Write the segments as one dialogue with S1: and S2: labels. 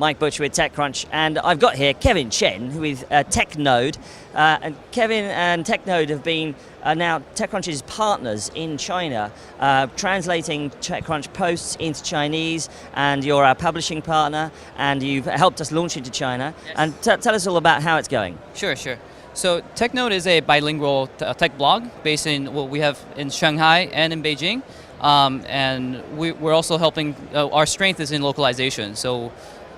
S1: Mike Butcher with TechCrunch, and I've got here Kevin Chen with TechNode. And Kevin and TechNode have been now TechCrunch's partners in China, translating TechCrunch posts into Chinese, and you're our publishing partner, and you've helped us launch into China. Yes. And tell us all about how it's going.
S2: Sure. So TechNode is a bilingual tech blog based in what we have in Shanghai and in Beijing. And we're also helping, our strength is in localization. So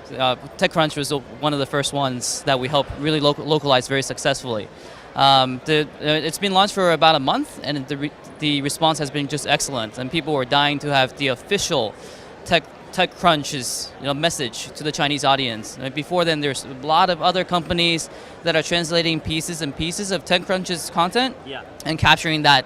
S2: TechCrunch was one of the first ones that we helped really localize very successfully. It's been launched for about a month, and the response has been just excellent. And people were dying to have the official TechCrunch's message to the Chinese audience. Before then, there's a lot of other companies that are translating pieces and pieces of TechCrunch's content and capturing that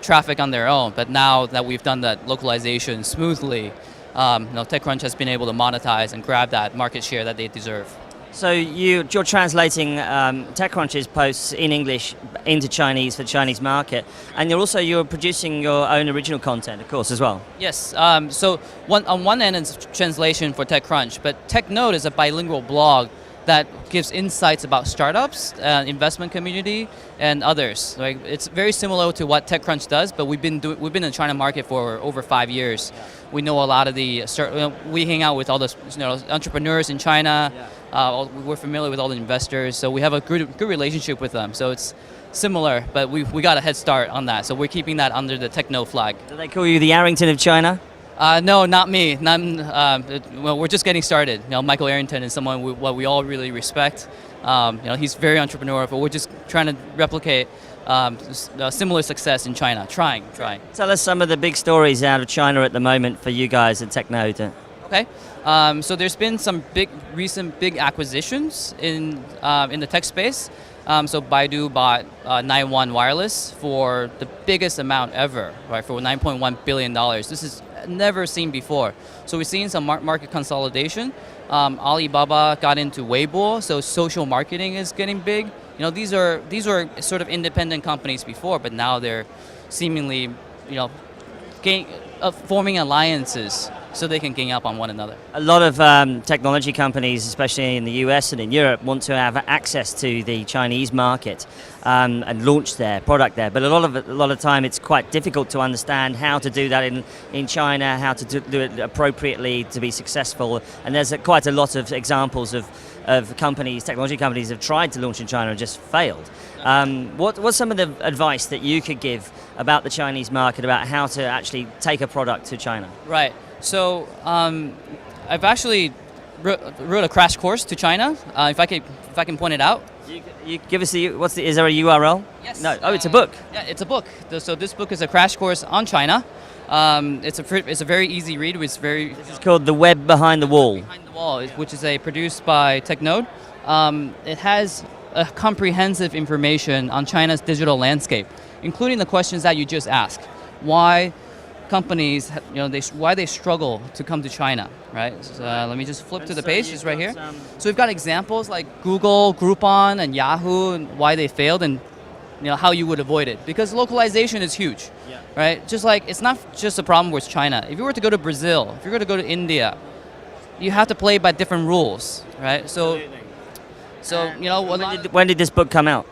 S2: traffic on their own. But now that we've done that localization smoothly, TechCrunch has been able to monetize and grab that market share that they deserve.
S1: So you're translating TechCrunch's posts in English into Chinese for the Chinese market, and you're producing your own original content, of course, as well.
S2: Yes. So on one end it's translation for TechCrunch, but TechNode is a bilingual blog that gives insights about startups, investment community, and others. Like, it's very similar to what TechCrunch does, but we've been in the China market for over 5 years. Yeah. We know a lot of we hang out with all the entrepreneurs in China. Yeah. We're familiar with all the investors, so we have a good relationship with them. So it's similar, but we got a head start on that. So we're keeping that under the TechNode flag.
S1: Do they call you the Arrington of China?
S2: No, not me. Well, we're just getting started. Michael Arrington is someone we all really respect. He's very entrepreneurial, but we're just trying to replicate similar success in China. Trying.
S1: Tell us some of the big stories out of China at the moment for you guys at TechNode.
S2: Okay. So there's been some recent big acquisitions in the tech space. So Baidu bought 91 Wireless for the biggest amount ever, right? For $9.1 billion. This is never seen before. So we're seeing some market consolidation. Alibaba got into Weibo, so social marketing is getting big. These were sort of independent companies before, but now they're seemingly, forming alliances so they can gang up on one another.
S1: A lot of technology companies, especially in the US and in Europe, want to have access to the Chinese market and launch their product there. But a lot of time, it's quite difficult to understand how to do that in China, how to do it appropriately to be successful. And there's quite a lot of examples of technology companies have tried to launch in China and just failed. What's some of the advice that you could give about the Chinese market, about how to actually take a product to China?
S2: Right. So I've actually wrote a crash course to China. If I can point it out.
S1: You give us is there a URL?
S2: Yes.
S1: No. Oh, it's a book.
S2: Yeah, it's a book. So this book is a crash course on China. It's a very easy read. This is
S1: called The Web Behind the Wall.
S2: Behind the Wall, which is produced by TechNode. It has a comprehensive information on China's digital landscape, including the questions that you just asked. Why companies, why they struggle to come to China, right? So, let me just flip to the page. It's right here. So we've got examples like Google, Groupon, and Yahoo, and why they failed, and how you would avoid it. Because localization is huge, right? Just like it's not just a problem with China. If you were to go to Brazil, if you were to go to India, you have to play by different rules, right?
S1: When did this book come out?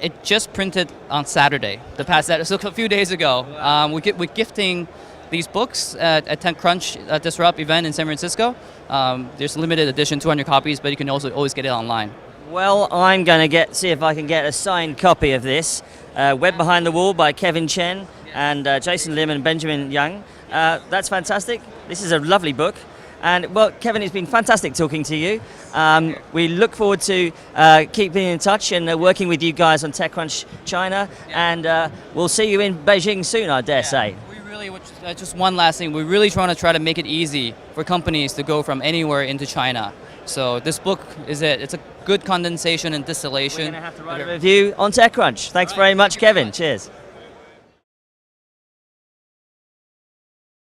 S2: It just printed on Saturday, so a few days ago. We're gifting these books at TechCrunch Disrupt event in San Francisco. There's a limited edition, 200 copies, but you can also always get it online.
S1: Well, I'm going to see if I can get a signed copy of this. Web Behind the Wall by Kevin Chen and Jason Lim and Benjamin Young. That's fantastic. This is a lovely book. And, well, Kevin, it's been fantastic talking to you. We look forward to keeping in touch and working with you guys on TechCrunch China. And we'll see you in Beijing soon, I dare say.
S2: We really, just one last thing, we're really trying to make it easy for companies to go from anywhere into China. So this book is it. It's a good condensation and distillation.
S1: We're going to have to write a review on TechCrunch. Thanks very much, Kevin. Cheers.